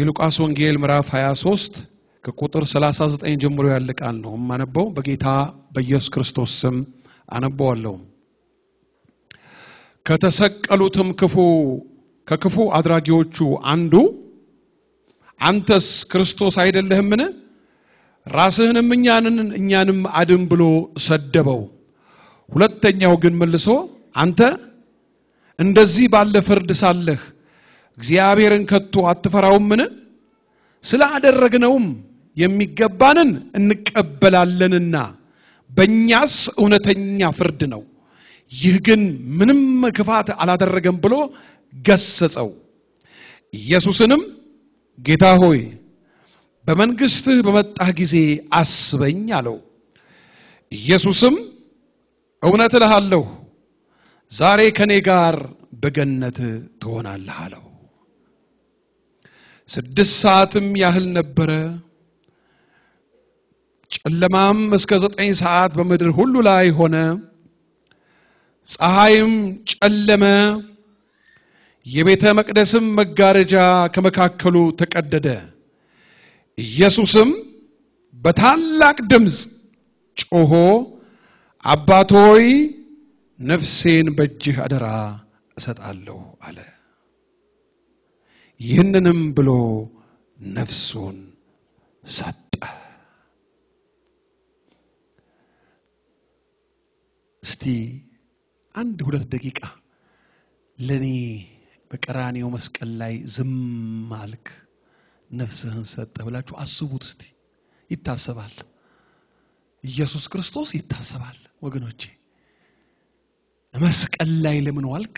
የሉቃስ ወንጌል ምዕራፍ 23 ከቁጥር 39 ጀምሮ ያለ ቃል ነው ማነበው በጌታ በኢየሱስ ክርስቶስ ስም አነበዋለሁ። ከተሰቀሉትም ከክፉ አድራጊዎቹ አንዱ አንተስ ክርስቶስ አይደለህምን? ራስህንም እኛንም አድን ብሎ ሰደበው። ሁለተኛው ግን መልሶ አንተ እንደዚህ ባለ ፍርድ ሳለህ እግዚአብሔርን ከቶ አትፈራውምን? ስላደረግነውም የሚገባንን እንቀበላለንና በእኛስ እውነተኛ ፍርድ ነው። ይህ ግን ምንም ክፋት አላደረገም ብሎ ገሰጸው። ኢየሱስንም ጌታ ሆይ በመንግስትህ በመጣህ ጊዜ አስበኝ አለው። ኢየሱስም እውነት እልሃለሁ ዛሬ ከኔ ጋር በገነት ትሆናለህ አለው። 6 ሰዓትም ያህል ነበረ። ጨለማም እስከ 9 ሰዓት በምድር ሁሉ ላይ ሆነ። ፀሐይም ጨለመ። የቤተ መቅደስም መጋረጃ ከመካከሉ ተቀደደ። ኢየሱስም በታላቅ ድምፅ ጮሆ አባት ሆይ ነፍሴን በእጅህ አደራ እሰጣለሁ አለ። ይህንንም ብሎ ነፍሱን ሰጠ። እስቲ 1-2 ደቂቃ ለኔ በቀራንዮ መስቀል ላይ ዝም አልክ ነፍስህን ሰጠ ብላችሁ አስቡት። እስቲ ይታሰባል። ኢየሱስ ክርስቶስ ይታሰባል ወገኖቼ። መስቀል ላይ ለምን ዋልክ?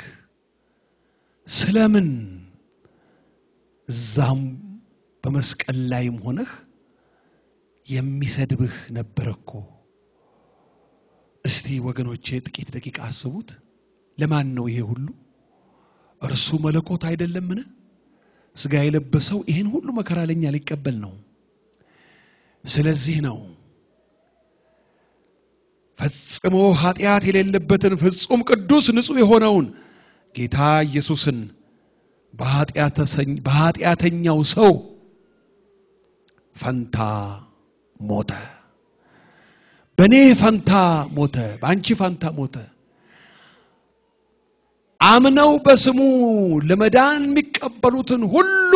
ስለምን? እዛም በመስቀል ላይም ሆነህ የሚሰድብህ ነበርኮ። እስቲ ወገኖቼ ጥቂት ደቂቃ አስቡት። ለማን ነው ይሄ ሁሉ? እርሱ መለኮት አይደለምን? ስጋ የለበሰው ይሄን ሁሉ መከራ ለኛ ሊቀበል ነው። ስለዚህ ነው ፈጽሞ ኃጢአት የሌለበትን ፍጹም ቅዱስ ንጹህ የሆነውን ጌታ ኢየሱስን በኃጢአተኛው ሰው ፈንታ ሞተ። በኔ ፈንታ ሞተ፣ ባንቺ ፈንታ ሞተ። አምነው በስሙ ለመዳን የሚቀበሉትን ሁሉ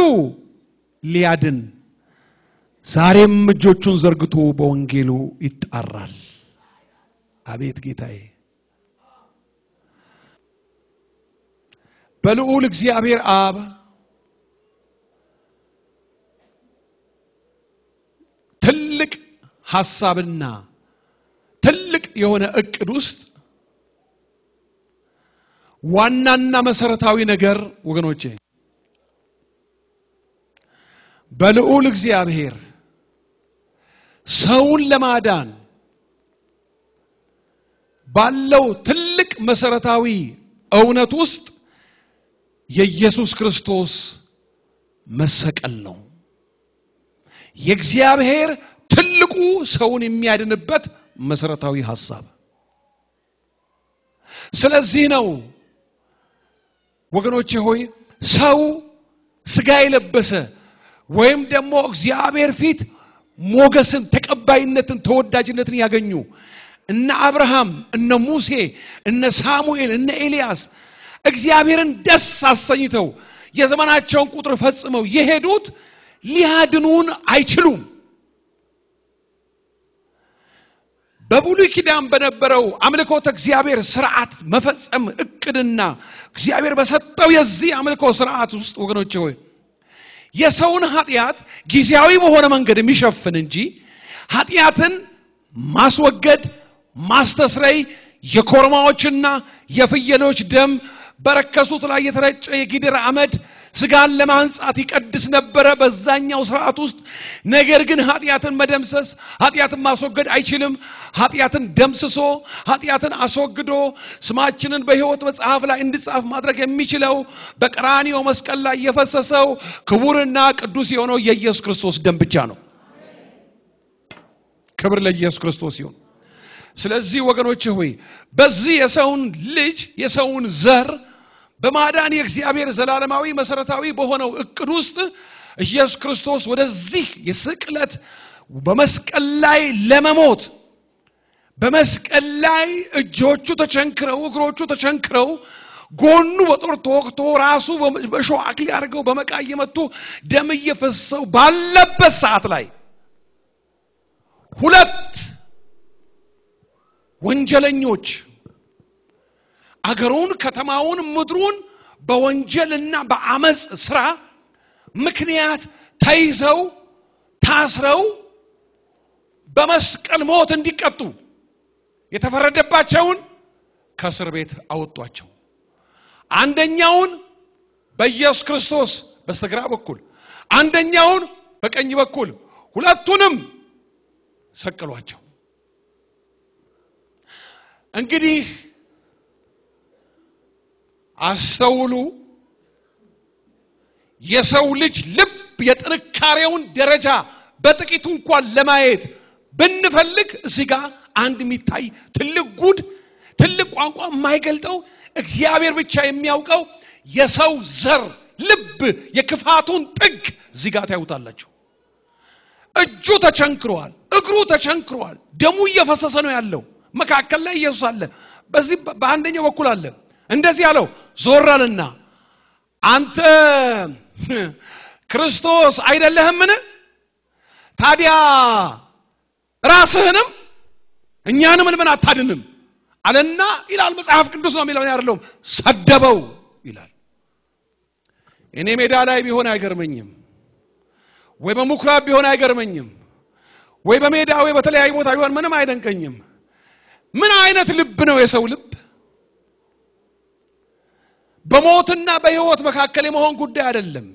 ሊያድን ዛሬም እጆቹን ዘርግቶ በወንጌሉ ይጣራል። አቤት ጌታዬ! በልዑል እግዚአብሔር አብ ትልቅ ሐሳብና ትልቅ የሆነ እቅድ ውስጥ ዋናና መሰረታዊ ነገር ወገኖቼ በልዑል እግዚአብሔር ሰውን ለማዳን ባለው ትልቅ መሰረታዊ እውነት ውስጥ የኢየሱስ ክርስቶስ መሰቀል ነው። የእግዚአብሔር ትልቁ ሰውን የሚያድንበት መሰረታዊ ሐሳብ። ስለዚህ ነው ወገኖቼ ሆይ ሰው ስጋ የለበሰ ወይም ደግሞ እግዚአብሔር ፊት ሞገስን፣ ተቀባይነትን፣ ተወዳጅነትን ያገኙ እነ አብርሃም፣ እነ ሙሴ፣ እነ ሳሙኤል፣ እነ ኤልያስ እግዚአብሔርን ደስ አሰኝተው የዘመናቸውን ቁጥር ፈጽመው የሄዱት ሊያድኑን አይችሉም። በብሉይ ኪዳን በነበረው አምልኮተ እግዚአብሔር ሥርዓት መፈጸም እቅድና እግዚአብሔር በሰጠው የዚህ አምልኮ ሥርዓት ውስጥ ወገኖቼ ሆይ የሰውን ኃጢአት ጊዜያዊ በሆነ መንገድ የሚሸፍን እንጂ ኃጢአትን ማስወገድ ማስተስረይ የኮርማዎችና የፍየሎች ደም በረከሱት ላይ የተረጨ የጊደር አመድ ስጋን ለማንጻት ይቀድስ ነበር በዛኛው ሥርዓት ውስጥ። ነገር ግን ኃጢአትን መደምሰስ ኃጢአትን ማስወገድ አይችልም። ኃጢአትን ደምስሶ ኃጢአትን አስወግዶ ስማችንን በሕይወት መጽሐፍ ላይ እንዲጻፍ ማድረግ የሚችለው በቀራንዮ መስቀል ላይ የፈሰሰው ክቡርና ቅዱስ የሆነው የኢየሱስ ክርስቶስ ደም ብቻ ነው። ክብር ለኢየሱስ ክርስቶስ ይሁን። ስለዚህ ወገኖቼ ሆይ በዚህ የሰውን ልጅ የሰውን ዘር በማዳን የእግዚአብሔር ዘላለማዊ መሰረታዊ በሆነው እቅድ ውስጥ ኢየሱስ ክርስቶስ ወደዚህ የስቅለት በመስቀል ላይ ለመሞት በመስቀል ላይ እጆቹ ተቸንክረው እግሮቹ ተቸንክረው ጎኑ በጦር ተወግቶ ራሱ በሾህ አክሊል አድርገው በመቃ እየመቱ ደም እየፈሰሰው ባለበት ሰዓት ላይ ሁለት ወንጀለኞች አገሩን ከተማውን ምድሩን በወንጀልና በአመጽ ስራ ምክንያት ተይዘው ታስረው በመስቀል ሞት እንዲቀጡ የተፈረደባቸውን ከእስር ቤት አወጧቸው። አንደኛውን በኢየሱስ ክርስቶስ በስተግራ በኩል አንደኛውን በቀኝ በኩል ሁለቱንም ሰቀሏቸው። እንግዲህ አስተውሉ። የሰው ልጅ ልብ የጥንካሬውን ደረጃ በጥቂቱ እንኳን ለማየት ብንፈልግ እዚህ ጋር አንድ የሚታይ ትልቅ ጉድ ትልቅ ቋንቋ የማይገልጠው እግዚአብሔር ብቻ የሚያውቀው የሰው ዘር ልብ የክፋቱን ጥግ እዚህ ጋር ታዩታላችሁ። እጁ ተቸንክሯል፣ እግሩ ተቸንክሯል፣ ደሙ እየፈሰሰ ነው ያለው። መካከል ላይ ኢየሱስ አለ፣ በዚህ በአንደኛው በኩል አለ። እንደዚህ ያለው ዞራልና አንተ ክርስቶስ አይደለህምን? ታዲያ ራስህንም እኛንም ለምን አታድንም አለና ይላል መጽሐፍ ቅዱስ ነው የሚለው ያለው ሰደበው ይላል። እኔ ሜዳ ላይ ቢሆን አይገርመኝም፣ ወይ በመኩራብ ቢሆን አይገርመኝም፣ ወይ በሜዳ ወይ በተለያየ ቦታ ቢሆን ምንም አይደንቀኝም። ምን አይነት ልብ ነው የሰው ልብ? በሞትና በሕይወት መካከል የመሆን ጉዳይ አይደለም።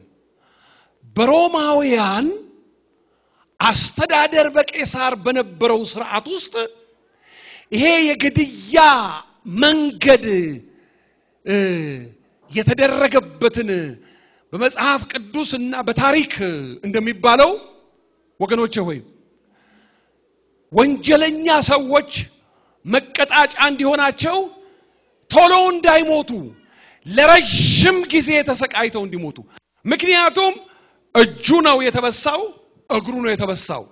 በሮማውያን አስተዳደር በቄሳር በነበረው ሥርዓት ውስጥ ይሄ የግድያ መንገድ የተደረገበትን በመጽሐፍ ቅዱስና በታሪክ እንደሚባለው ወገኖቼ ሆይ ወንጀለኛ ሰዎች መቀጣጫ እንዲሆናቸው ቶሎ እንዳይሞቱ ለረጅም ጊዜ ተሰቃይተው እንዲሞቱ። ምክንያቱም እጁ ነው የተበሳው፣ እግሩ ነው የተበሳው።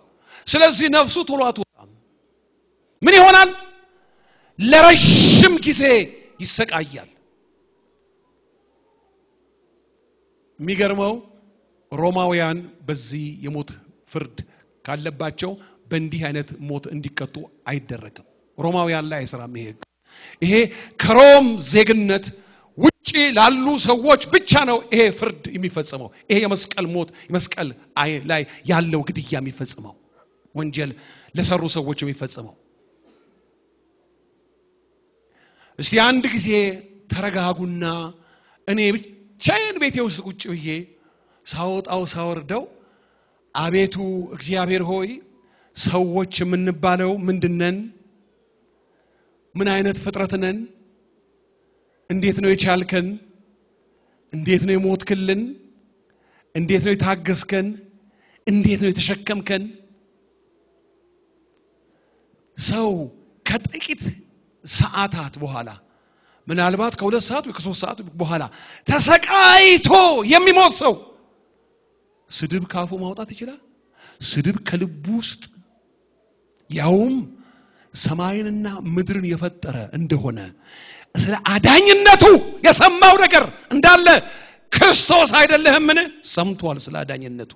ስለዚህ ነፍሱ ቶሎ አትወጣም። ምን ይሆናል? ለረጅም ጊዜ ይሰቃያል። የሚገርመው ሮማውያን በዚህ የሞት ፍርድ ካለባቸው በእንዲህ አይነት ሞት እንዲቀጡ አይደረግም። ሮማውያን ላይ አይሰራም ይሄ ከሮም ዜግነት ውጪ ላሉ ሰዎች ብቻ ነው ይሄ ፍርድ የሚፈጸመው። ይሄ የመስቀል ሞት የመስቀል ላይ ያለው ግድያ የሚፈጸመው ወንጀል ለሰሩ ሰዎች የሚፈጸመው። እስቲ አንድ ጊዜ ተረጋጉና እኔ ብቻዬን ቤቴ ውስጥ ቁጭ ብዬ ሳወጣው ሳወርደው አቤቱ እግዚአብሔር ሆይ ሰዎች የምንባለው ምንድነን? ምን አይነት ፍጥረት ነን? እንዴት ነው የቻልከን? እንዴት ነው የሞትክልን? እንዴት ነው የታገስከን? እንዴት ነው የተሸከምከን? ሰው ከጥቂት ሰዓታት በኋላ ምናልባት ከሁለት ሰዓት ወይ ከሶስት ሰዓት በኋላ ተሰቃይቶ የሚሞት ሰው ስድብ ካፉ ማውጣት ይችላል? ስድብ ከልቡ ውስጥ ያውም ሰማይንና ምድርን የፈጠረ እንደሆነ ስለ አዳኝነቱ የሰማው ነገር እንዳለ ክርስቶስ አይደለህምን? ሰምቷል ስለ አዳኝነቱ።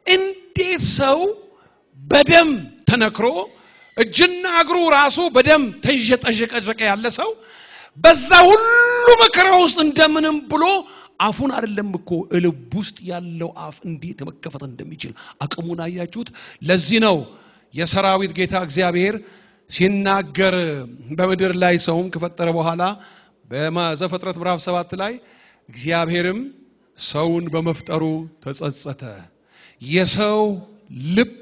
እንዴት ሰው በደም ተነክሮ እጅና እግሩ ራሱ በደም ተየጠጀቀጀቀ ያለ ሰው በዛ ሁሉ መከራ ውስጥ እንደምንም ብሎ አፉን አይደለም እኮ ልብ ውስጥ ያለው አፍ እንዴት መከፈት እንደሚችል አቅሙን አያችሁት? ለዚህ ነው የሰራዊት ጌታ እግዚአብሔር ሲናገር በመድር ላይ ሰውን ከፈጠረ በኋላ በዘፍጥረት ምዕራፍ 7 ላይ እግዚአብሔርም ሰውን በመፍጠሩ ተጸጸተ። የሰው ልብ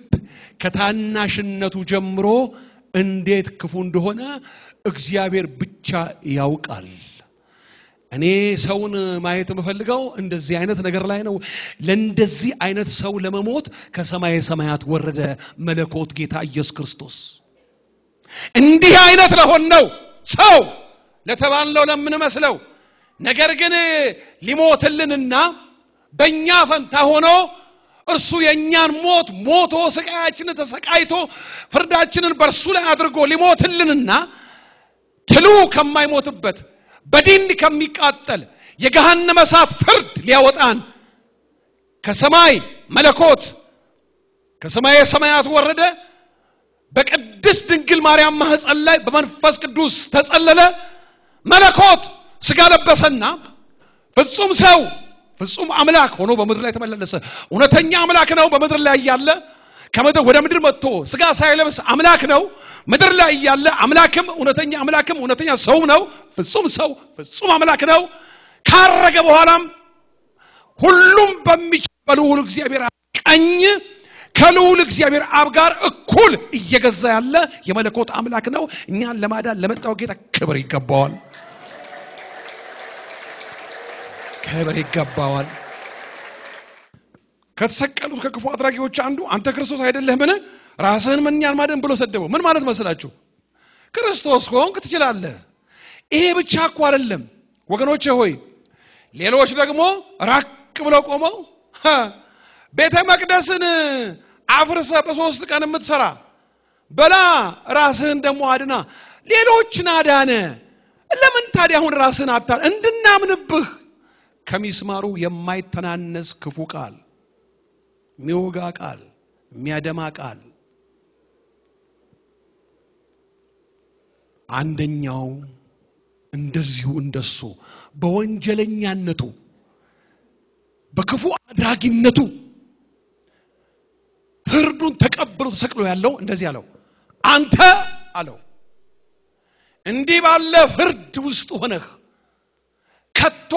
ከታናሽነቱ ጀምሮ እንዴት ክፉ እንደሆነ እግዚአብሔር ብቻ ያውቃል። እኔ ሰውን ማየት የምፈልገው እንደዚህ አይነት ነገር ላይ ነው። ለእንደዚህ አይነት ሰው ለመሞት ከሰማይ ሰማያት ወረደ መለኮት ጌታ ኢየሱስ ክርስቶስ። እንዲህ አይነት ለሆነው ሰው ለተባለው ለምን መስለው ነገር ግን ሊሞትልንና በእኛ ፈንታ ሆኖ እርሱ የኛን ሞት ሞቶ ስቃያችንን ተሰቃይቶ ፍርዳችንን በርሱ ላይ አድርጎ ሊሞትልንና ትሉ ከማይሞትበት በዲን ከሚቃጠል የገሃነመ እሳት ፍርድ ሊያወጣን ከሰማይ መለኮት ከሰማይ ሰማያት ወረደ በቅድስት ድንግል ማርያም ማህፀን ላይ በመንፈስ ቅዱስ ተጸለለ መለኮት ስጋ ለበሰና ፍጹም ሰው ፍጹም አምላክ ሆኖ በመድር ላይ ተመላለሰ እውነተኛ አምላክ ነው በመድር ላይ ያለ ከመድር ወደ ምድር መጥቶ ስጋ ሳይለብስ አምላክ ነው ምድር ላይ ያለ አምላክም እውነተኛ ሰው ነው ፍጹም ሰው ፍጹም አምላክ ነው ካረገ በኋላም ሁሉም በሚችለው እግዚአብሔር ቀኝ ከልዑል እግዚአብሔር አብ ጋር እኩል እየገዛ ያለ የመለኮት አምላክ ነው እኛን ለማዳን ለመጣው ጌታ ክብር ይገባዋል ከተሰቀሉት ከክፉ አድራጊዎች አንዱ አንተ ክርስቶስ አይደለህምን ራስህን ምንኛን ማደን ብሎ ሰደበው ምን ማለት መስላችሁ ክርስቶስ ሆንክ ትችላለህ ይሄ ብቻ እኮ አይደለም ወገኖቼ ሆይ ሌሎች ደግሞ ራቅ ብለው ቆመው ቤተ መቅደስን አፍርሰ በሶስት ቀን የምትሰራ በላ ራስህን ደሞ አድና ሌሎችን አዳነ ለምን ታዲያ አሁን ራስህን አታ እንድናምንብህ ከሚስማሩ የማይተናነስ ክፉ ቃል ሚወጋ ቃል ሚያደማ ቃል አንደኛው እንደዚሁ እንደሱ በወንጀለኛነቱ በክፉ አድራጊነቱ ፍርዱን ተቀብሎ ተሰቅሎ ያለው እንደዚህ ያለው አንተ አለው እንዲህ ባለ ፍርድ ውስጥ ሆነህ ከቶ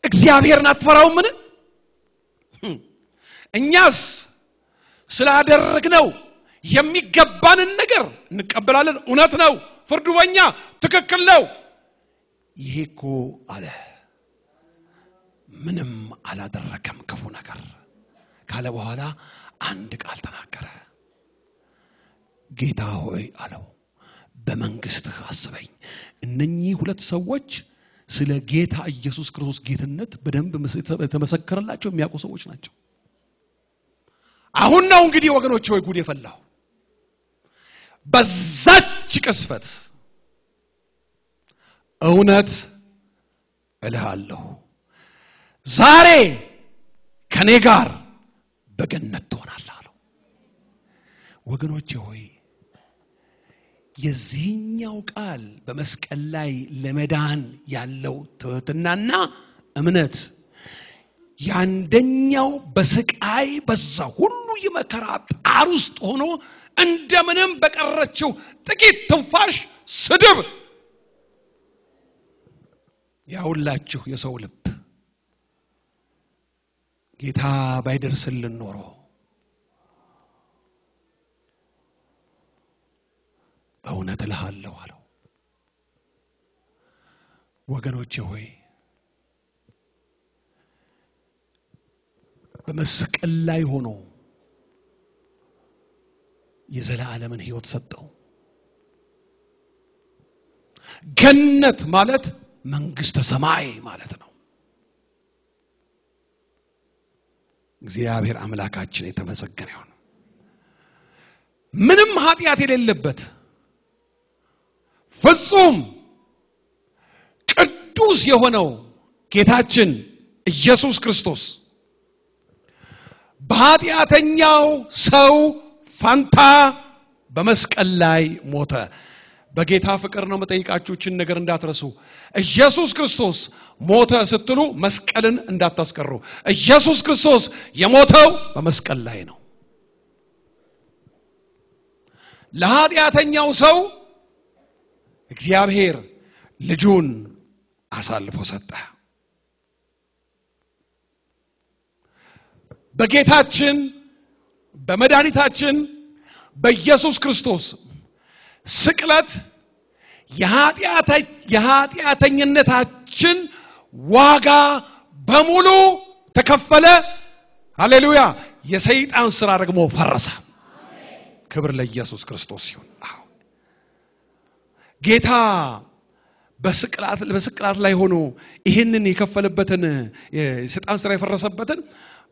እግዚአብሔርን አትፈራው ምን እኛስ ስላደረግነው የሚገባንን ነገር እንቀበላለን እውነት ነው ፍርዱ በእኛ ትክክል ነው ይሄኮ አለ ምንም አላደረከም ክፉ ነገር ካለ በኋላ አንድ ቃል ተናገረ ጌታ ሆይ አለው በመንግስትህ አስበኝ እነኚህ ሁለት ሰዎች ስለ ጌታ ኢየሱስ ክርስቶስ ጌትነት በደንብ ተመሰከረላቸው የሚያውቁ ሰዎች ናቸው አሁን ነው እንግዲህ ወገኖች ሆይ ጉድ የፈላው በዛች ቅስፈት እውነት እልሃለሁ ዛሬ ከኔ ጋር በገነት ትሆናለህ አለው ወገኖች ሆይ የዚህኛው ቃል በመስቀል ላይ ለመዳን ያለው ትህትናና እምነት ያንደኛው በስቃይ በዛ ሁሉ የመከራ ጣር ውስጥ ሆኖ እንደምንም በቀረችው ጥቂት ትንፋሽ ስድብ ያውላችሁ የሰው ልብ ጌታ ባይደርስልን ኖሮ በእውነት እልሃለሁ አለው ወገኖቼ ሆይ በመስቀል ላይ ሆኖ የዘላለምን ሕይወት ሰጠው ገነት ማለት መንግስተ ሰማይ ማለት ነው እግዚአብሔር አምላካችን የተመሰገነ ይሁን ምንም ኃጢአት የሌለበት ፍጹም ቅዱስ የሆነው ጌታችን ኢየሱስ ክርስቶስ በኃጢአተኛው ሰው ፋንታ በመስቀል ላይ ሞተ በጌታ ፍቅር ነው መጠይቃችሁችን ነገር እንዳትረሱ ኢየሱስ ክርስቶስ ሞተ ስትሉ መስቀልን እንዳታስቀሩ ኢየሱስ ክርስቶስ የሞተው በመስቀል ላይ ነው ለኃጢአተኛው ሰው እግዚአብሔር ልጁን አሳልፎ ሰጠ በጌታችን በመድኃኒታችን በኢየሱስ ክርስቶስ ስቅለት የኃጢአተኝነታችን ዋጋ በሙሉ ተከፈለ ሃሌሉያ የሰይጣን ሥራ ደግሞ ፈረሰ ክብር ለኢየሱስ ክርስቶስ ይሁን ጌታ በስቅላት ላይ ሆኖ ይሄንን የከፈለበትን ሰይጣን ስራ የፈረሰበትን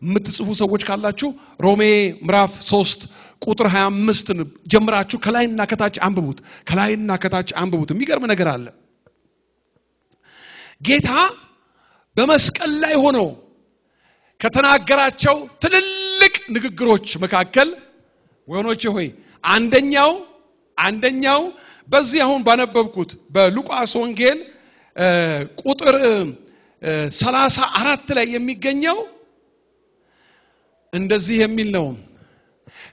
የምትጽፉ ሰዎች ካላችሁ ሮሜ ምዕራፍ 3 ቁጥር 25 ጀምራችሁ ከላይና ከታች አንብቡት የሚገርም ነገር አለ ጌታ በመስቀል ላይ ሆኖ ከተናገራቸው ትልልቅ ንግግሮች መካከል ወገኖቼ ሆይ አንደኛው በዚህ አሁን ባነበብኩት በሉቃስ ወንጌል ቁጥር 34 ላይ የሚገኘው እንደዚህ የሚል ነው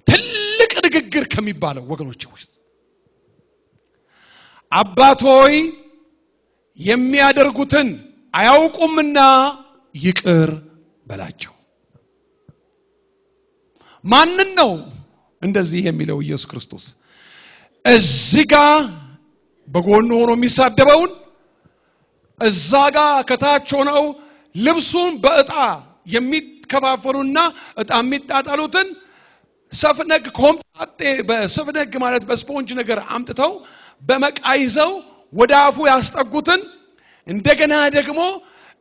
ትልቅ ንግግር ከሚባለው ወገኖቼ ውስጥ አባቶይ የሚያደርጉትን አያውቁምና ይቅር በላቸው ማንን ነው እንደዚህ የሚለው ኢየሱስ ክርስቶስ እዚጋ በጎኑ ሆኖ የሚሳደበውን እዛጋ ከታች ሆነው ልብሱን በእጣ የሚከፋፈሉና እጣ የሚጣጣሉትን ሰፍነግ ኮምጣጤ በሰፍነግ ማለት በስፖንጅ ነገር አምጥተው በመቃይዘው ወደ አፉ ያስጠጉትን እንደገና ደግሞ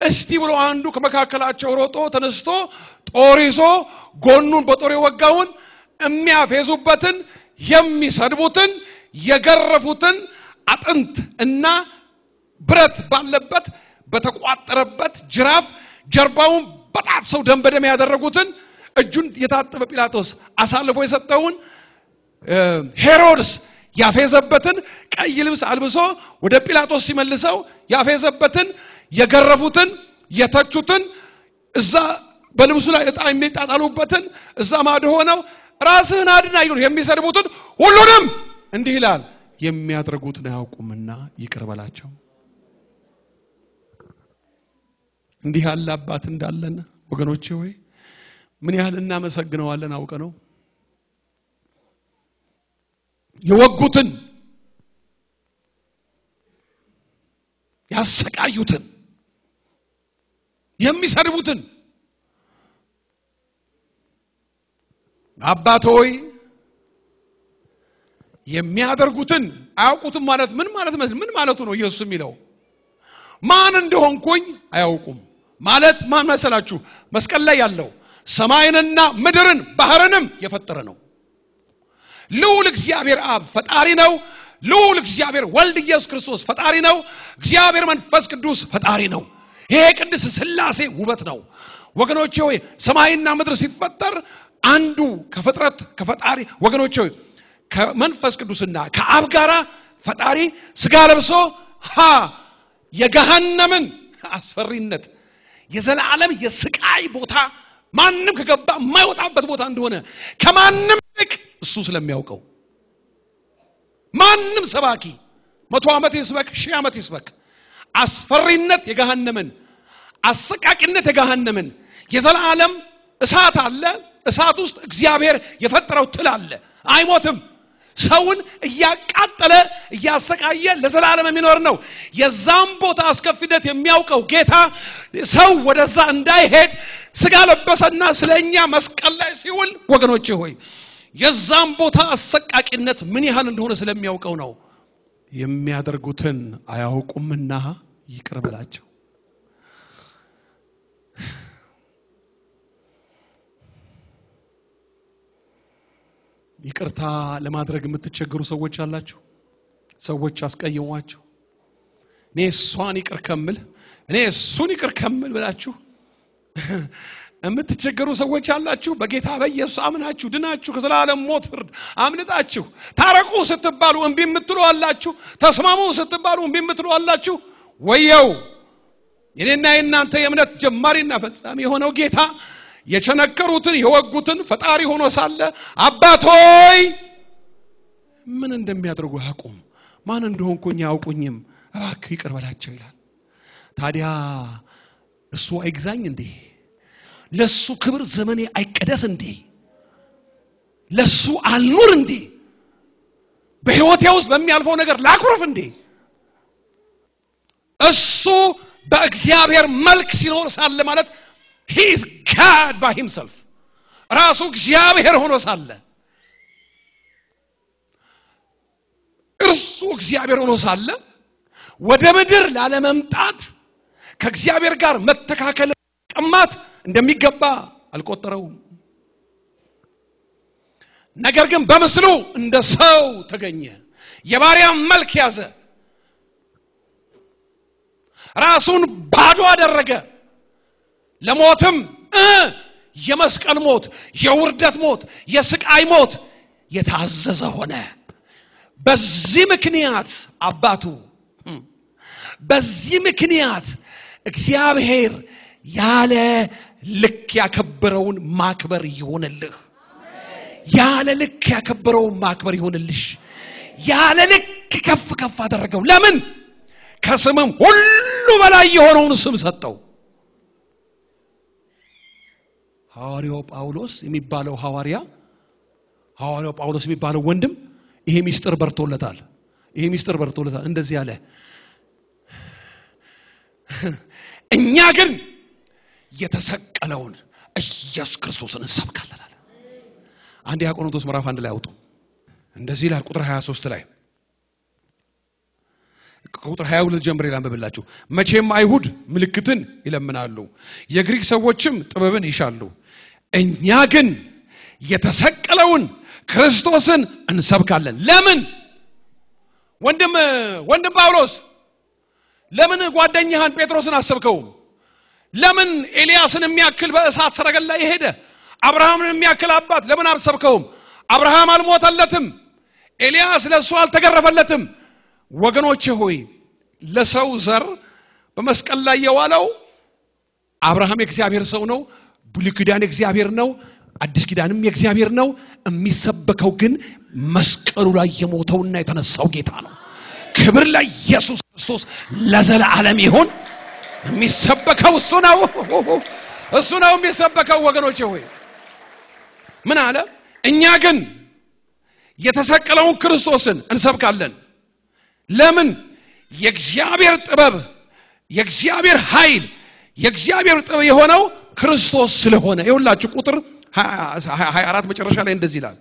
እስቲ ብሎ አንዱ ከመካከላቸው ሮጦ ተነስቶ ጦር ይዞ ጎኑን በጦር የወጋውን የሚያፌዙበትን የሚሰድቡትን የገረፉትን አጥንት እና ብረት ባለበት በተቋጠረበት ጅራፍ ጀርባውን በጣት ሰው ደም በደም ያደረጉትን እጁን የታጠበ ጲላጦስ አሳልፎ የሰጠውን ሄሮድስ ያፌዘበትን ቀይ ልብስ አልብሶ ወደ ጲላጦስ ሲመልሰው ያፌዘበትን የገረፉትን የተቹትን እዛ በልብሱ ላይ እጣ የሚጣጣሉበትን እዛ ማዶ ሆነው ራስህን አድና ይሉን የሚሰድቡትን ሁሉንም እንዲህ ይላል የሚያደርጉትን አያውቁምና ይቅር በላቸው እንዲህ ያለ አባት እንዳለን ወገኖቼ ሆይ ምን ያህል እናመሰግነዋለን አውቀነው የወጉትን ያሰቃዩትን የሚሰድቡትን አባቶይ የሚያደርጉትን አያውቁትም ማለት ምን ማለቱ ነው ኢየሱስ የሚለው ማን እንደሆንኩኝ አያውቁም ማለት ማን መሰላችሁ መስቀል ላይ ያለው ሰማይንና ምድርን ባህርንም የፈጠረ ነው ልዑል እግዚአብሔር አብ ፈጣሪ ነው ልዑል እግዚአብሔር ወልድ ኢየሱስ ክርስቶስ ፈጣሪ ነው እግዚአብሔር መንፈስ ቅዱስ ፈጣሪ ነው ይሄ ቅዱስ ሥላሴ ውበት ነው ወገኖቼ ሆይ ሰማይና ምድር ሲፈጠር አንዱ ከፍጥረት ከፈጣሪ ወገኖቼ ሆይ ከመንፈስ ቅዱስና ከአብ ጋራ ፈጣሪ ስጋ ለብሶ የገሃነምን አስፈሪነት የዘላለም የስቃይ ቦታ ማንንም ከገባ የማይወጣበት ቦታ እንደሆነ ከማንንም ልክ እሱ ስለሚያውቀው ማንንም ሰባኪ 100 ዓመት ይስበክ 1000 ዓመት ይስበክ አስፈሪነት የገሃነምን አሰቃቂነት የገሃነምን የዘላለም እሳት አለ እሳት ውስጥ እግዚአብሔር የፈጠረው ትል አለ አይሞትም ሰውን እያቃጠለ እያሰቃየ ለዘላለም የሚኖር ነው የዛም ቦታ አስከፊነት የሚያውቀው ጌታ ሰው ወደዛ እንዳይሄድ ስጋ ለበሰና ስለኛ መስቀል ላይ ሲውል ወገኖቼ ሆይ የዛም ቦታ አሰቃቂነት ምን ያህል እንደሆነ ስለሚያውቀው ነው የሚያደርጉትን አያውቁምና ይቅር በላቸው ይቅርታ ለማድረግ የምትቸገሩ ሰዎች አላችሁ ሰዎች አስቀየሟችሁ እኔ እሷን ይቅር ከምል እኔ እሱን ይቅር ከምል ብላችሁ የምትቸገሩ ሰዎች አላችሁ በጌታ በኢየሱስ አምናችሁ ድናችሁ ከዘላለም ሞት ፍርድ አምልጣችሁ ታረቁ ስትባሉ እንቢ የምትሉ አላችሁ ተስማሙ ስትባሉ እንቢ የምትሉ አላችሁ ወየው የኔና የናንተ የእምነት ጀማሪና ፈጻሚ የሆነው ጌታ የቸነከሩትን የወጉትን ፈጣሪ ሆኖ ሳለ አባቶይ ምን እንደሚያደርጉ አያውቁም ማን እንደሆንኩኝ አያውቁኝም እባክህ ይቅር በላቸው ይላል ታዲያ እሱ አይግዛኝ እንዴ ለሱ ክብር ዘመኔ አይቀደስ እንዴ ለሱ አልኑር እንዴ በህይወቴ ውስጥ በሚያልፈው ነገር ላኩርፍ እንዴ እሱ በእግዚአብሔር መልክ ሲኖር ሳለ ማለት he is God by himself ራሱ እግዚአብሔር ሆኖ ሳለ እርሱ እግዚአብሔር ሆኖ ሳለ ወደ ምድር ላለመምጣት ከእግዚአብሔር ጋር መተካከል ቀማት እንደሚገባ አልቆጠረውም። ነገር ግን በምስሉ እንደ ሰው ተገኘ፣ የባሪያ መልክ ያዘ፣ ራሱን ባዶ አደረገ፣ ለሞትም የመስቀል ሞት፣ የውርደት ሞት፣ የስቃይ ሞት የታዘዘ ሆነ። በዚህ ምክንያት አባቱ በዚህ ምክንያት እግዚአብሔር ያለ ልክ ያከበረውን ማክበር ይሆንልህ። ያለ ልክ ያከበረውን ማክበር ይሆንልሽ። ያለ ልክ ከፍ ከፍ አደረገው። ለምን? ከስምም ሁሉ በላይ የሆነውን ስም ሰጠው። ሐዋርያው ጳውሎስ የሚባለው ሐዋርያው ጳውሎስ የሚባለው ወንድም ይሄ ሚስጥር በርቶለታል። እንደዚህ ያለ እኛ ግን የተሰቀለውን ኢየሱስ ክርስቶስን እንሰብካለን አለ። አንድ ቆሮንቶስ ምዕራፍ 1 ላይ አውጡ። እንደዚህ ይላል ቁጥር 23 ላይ ቁጥር 22 ጀምሬ ላንብብላችሁ። መቼም አይሁድ ምልክትን ይለምናሉ፣ የግሪክ ሰዎችም ጥበብን ይሻሉ፣ እኛ ግን የተሰቀለውን ክርስቶስን እንሰብካለን። ለምን? ወንድም ጳውሎስ ለምን ጓደኛህን ጴጥሮስን አሰብከው? ለምን ኤልያስን የሚያክል በእሳት ሰረገላ የሄደ አብርሃምን የሚያክል አባት ለምን አሰብከውም? አብርሃም አልሞተለትም፣ ኤልያስ ለሱ አልተገረፈለትም። ወገኖቼ ሆይ ለሰው ዘር በመስቀል ላይ የዋለው አብርሃም የእግዚአብሔር ሰው ነው፣ ብሉይ ኪዳን የእግዚአብሔር ነው፣ አዲስ ኪዳንም የእግዚአብሔር ነው። የሚሰበከው ግን መስቀሉ ላይ የሞተውና የተነሳው ጌታ ነው። ክብር ለኢየሱስ ክርስቶስ ለዘላለም ይሁን። የሚሰበከው እሱ ነው የሚሰበከው። ወገኖቼ ሆይ ምን አለ? እኛ ግን የተሰቀለውን ክርስቶስን እንሰብካለን። ለምን? የእግዚአብሔር ጥበብ፣ የእግዚአብሔር ኃይል፣ የእግዚአብሔር ጥበብ የሆነው ክርስቶስ ስለሆነ። ይሁላችሁ ቁጥር 24 መጨረሻ ላይ እንደዚህ ይላል።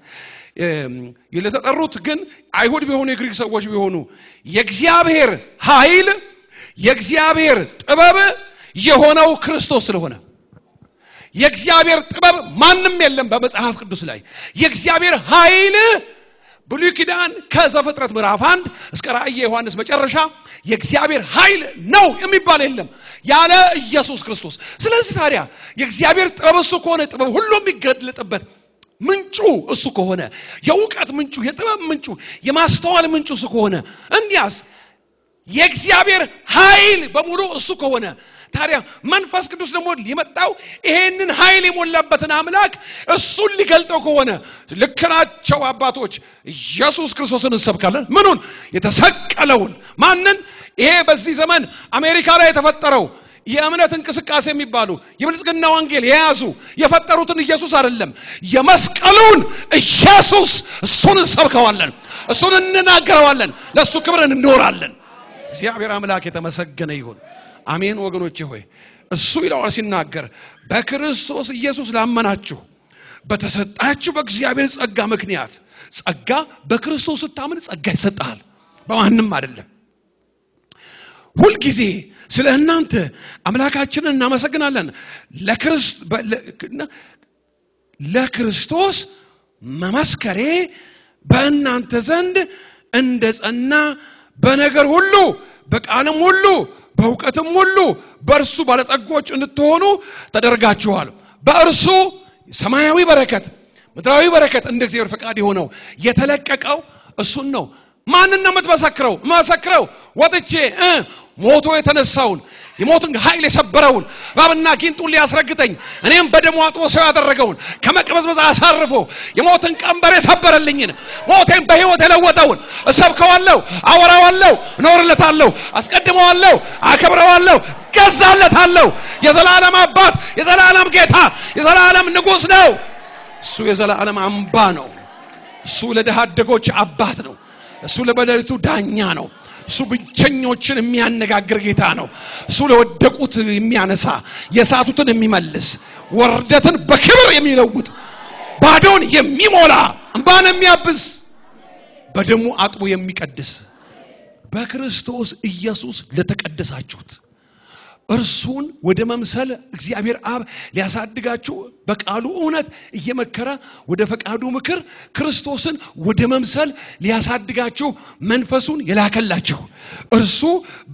ለተጠሩት ግን አይሁድ ቢሆኑ የግሪክ ሰዎች ቢሆኑ የእግዚአብሔር ኃይል፣ የእግዚአብሔር ጥበብ የሆነው ክርስቶስ ስለሆነ። የእግዚአብሔር ጥበብ ማንም የለም በመጽሐፍ ቅዱስ ላይ። የእግዚአብሔር ኃይል ብሉይ ኪዳን ከዘፍጥረት ምዕራፍ 1 እስከ ራእየ ዮሐንስ መጨረሻ የእግዚአብሔር ኃይል ነው የሚባል የለም ያለ ኢየሱስ ክርስቶስ። ስለዚህ ታዲያ የእግዚአብሔር ጥበብ እሱ ከሆነ ጥበብ ሁሉ የሚገለጥበት ምንጩ እሱ ከሆነ፣ የእውቀት ምንጩ፣ የጥበብ ምንጩ፣ የማስተዋል ምንጩ እሱ ከሆነ፣ እንዲያስ የእግዚአብሔር ኃይል በሙሉ እሱ ከሆነ ታዲያ መንፈስ ቅዱስ ደግሞ ሊመጣው ይሄንን ኃይል የሞላበትን አምላክ እሱን ሊገልጠው ከሆነ ልክ ናቸው አባቶች። ኢየሱስ ክርስቶስን እንሰብካለን። ምኑን? የተሰቀለውን። ማንን? ይሄ በዚህ ዘመን አሜሪካ ላይ የተፈጠረው የእምነት እንቅስቃሴ የሚባሉ የብልጽግና ወንጌል የያዙ የፈጠሩትን ኢየሱስ አይደለም፣ የመስቀሉን ኢየሱስ። እሱን እንሰብከዋለን፣ እሱን እንናገረዋለን፣ ለሱ ክብር እንኖራለን። እግዚአብሔር አምላክ የተመሰገነ ይሁን። አሜን። ወገኖቼ ሆይ እሱ ይላል ሲናገር በክርስቶስ ኢየሱስ ላመናችሁ በተሰጣችሁ በእግዚአብሔር ጸጋ ምክንያት። ጸጋ በክርስቶስ ስታምን ጸጋ ይሰጣል፣ በማንም አይደለም። ሁል ጊዜ ስለ እናንተ አምላካችንን እናመሰግናለን። ለክርስቶስ መመስከሬ በእናንተ ዘንድ እንደጸና በነገር ሁሉ በቃልም ሁሉ በእውቀትም ሁሉ በእርሱ ባለጠጎች እንድትሆኑ ተደርጋችኋል። በእርሱ ሰማያዊ በረከት፣ ምድራዊ በረከት እንደ እግዚአብሔር ፈቃድ የሆነው የተለቀቀው እሱን ነው። ማንን ነው የምትመሰክረው? መሰክረው ወጥቼ ሞቶ የተነሳውን የሞትን ኃይል የሰበረውን ባብና ጊንጡን ሊያስረግጠኝ እኔም በደሙ አጥቦ ሰው ያደረገውን ከመቅበዝበዝ አሳርፎ የሞትን ቀንበር የሰበረልኝን ሞቴን በሕይወት የለወጠውን እሰብከዋለሁ፣ አወራዋለሁ፣ እኖርለታለሁ፣ አስቀድመዋለሁ፣ አከብረዋለሁ፣ ገዛለታለሁ። የዘላለም አባት፣ የዘላለም ጌታ፣ የዘላለም ንጉሥ ነው። እሱ የዘላለም አምባ ነው። እሱ ለድሃ አደጎች አባት ነው። እሱ ለበደሊቱ ዳኛ ነው። እሱ ብቸኞችን የሚያነጋግር ጌታ ነው። እሱ ለወደቁት የሚያነሳ፣ የሳቱትን የሚመልስ፣ ወርደትን በክብር የሚለውጥ፣ ባዶን የሚሞላ፣ እንባን የሚያብስ፣ በደሙ አጥቦ የሚቀድስ በክርስቶስ ኢየሱስ ለተቀደሳችሁት እርሱን ወደ መምሰል እግዚአብሔር አብ ሊያሳድጋችሁ በቃሉ እውነት እየመከረ ወደ ፈቃዱ ምክር ክርስቶስን ወደ መምሰል ሊያሳድጋችሁ መንፈሱን የላከላችሁ እርሱ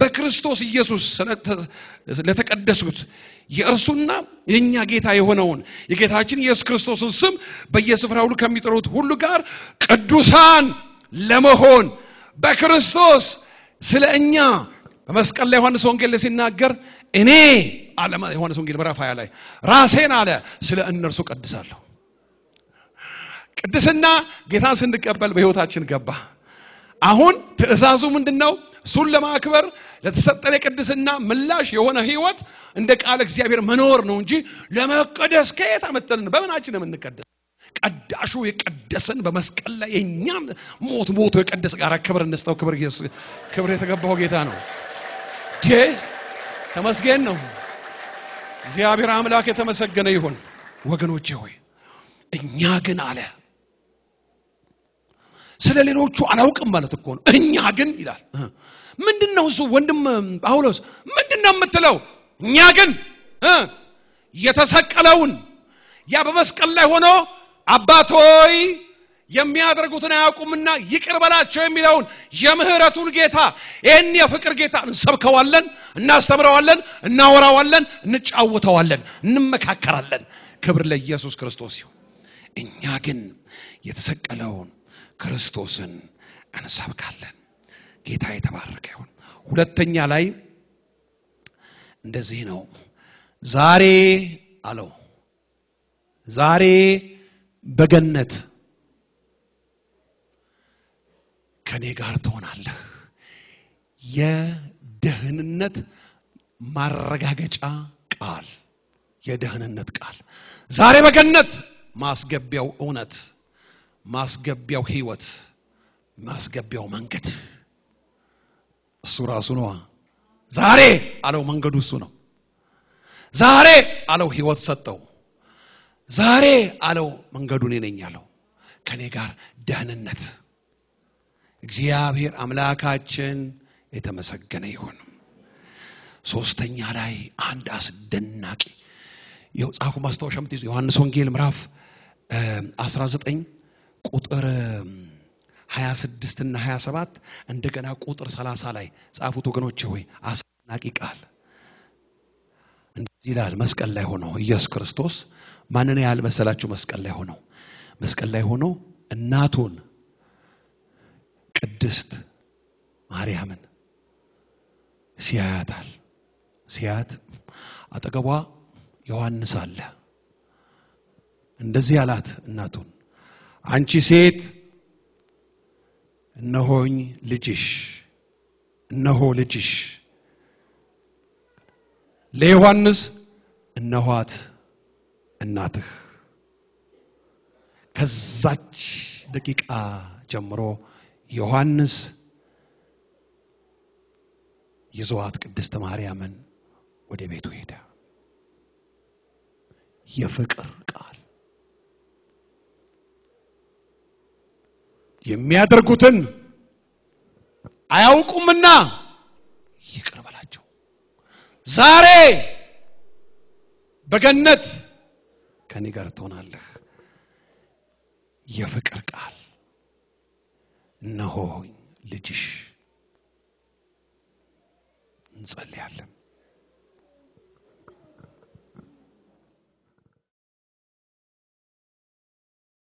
በክርስቶስ ኢየሱስ ለተቀደሱት የእርሱና የኛ ጌታ የሆነውን የጌታችን ኢየሱስ ክርስቶስን ስም በየስፍራው ከሚጠሩት ሁሉ ጋር ቅዱሳን ለመሆን በክርስቶስ ስለኛ በመስቀል ላይ ዮሐንስ ወንጌል ሲናገር እኔ አለ ዮሐንስ ወንጌል ምዕራፍ 20 ላይ ራሴን አለ ስለ እነርሱ ቀድሳለሁ ቅድስና ጌታን ስንቀበል በህይወታችን ገባ አሁን ትእዛዙ ምንድነው እሱን ለማክበር ለተሰጠነ ቅድስና ምላሽ የሆነ ህይወት እንደ ቃል እግዚአብሔር መኖር ነው እንጂ ለመቀደስ ከየት አመጣልን በመናችን ነው የምንቀደስ ቀዳሹ የቀደሰን በመስቀል ላይ የኛን ሞቶ የቀደሰ ጋር ክብር እንስጠው ክብር የተገባው ጌታ ነው ተመስገን ነው እግዚአብሔር አምላክ የተመሰገነ ይሁን ወገኖቼ ሆይ እኛ ግን አለ ስለሌሎቹ አላውቅም ማለት እኮ ነው እኛ ግን ይላል ምንድነው እሱ ወንድም ጳውሎስ ምንድነው የምትለው እኛ ግን የተሰቀለውን ያ በመስቀል ላይ ሆኖ አባቶይ የሚያደርጉትን አያውቁምና ይቅር በላቸው የሚለውን የምህረቱን ጌታ ይሄን የፍቅር ጌታ እንሰብከዋለን እናስተምረዋለን እናወራዋለን እንጫወተዋለን እንመካከራለን ክብር ለኢየሱስ ክርስቶስ ይሁን እኛ ግን የተሰቀለውን ክርስቶስን እንሰብካለን ጌታ የተባረከ ይሁን ሁለተኛ ላይ እንደዚህ ነው ዛሬ አለው ዛሬ በገነት ከኔ ጋር ትሆናለህ የደህንነት ማረጋገጫ ቃል የደህንነት ቃል ዛሬ በገነት ማስገቢያው እውነት ማስገቢያው ህይወት ማስገቢያው መንገድ እሱ ራሱ ነው ዛሬ አለው መንገዱ እሱ ነው ዛሬ አለው ህይወት ሰጠው ዛሬ አለው መንገዱን ነኝ አለው ከኔ ጋር ደህንነት እግዚአብሔር አምላካችን የተመሰገነ ይሁን ሶስተኛ ላይ አንድ አስደናቂ የጻፉ ማስተዋወሻም ትይዙ ዮሐንስ ወንጌል ምዕራፍ 19 ቁጥር 26 እና 27 እንደገና ቁጥር 30 ላይ ጻፉት ወገኖቼ ሆይ አስደናቂ ቃል እንደዚህ ይላል መስቀል ላይ ሆኖ ኢየሱስ ክርስቶስ ማንን ያህል መሰላችሁ መስቀል ላይ ሆኖ እናቱን ቅድስት ማርያምን ሲያት አጠገቧ ዮሐንስ አለ እንደዚህ አላት እናቱን አንቺ ሴት እነሆ ልጅሽ ለዮሐንስ እነኋት እናትህ ከዛች ደቂቃ ጀምሮ ዮሐንስ ይዟት ቅድስት ማርያምን ወደ ቤቱ ሄደ የፍቅር ቃል የሚያደርጉትን አያውቁምና ይቅር በላቸው ዛሬ በገነት ከኔ ጋር ትሆናለህ የፍቅር ቃል እነሆ ልጅሽ እንጸልያለን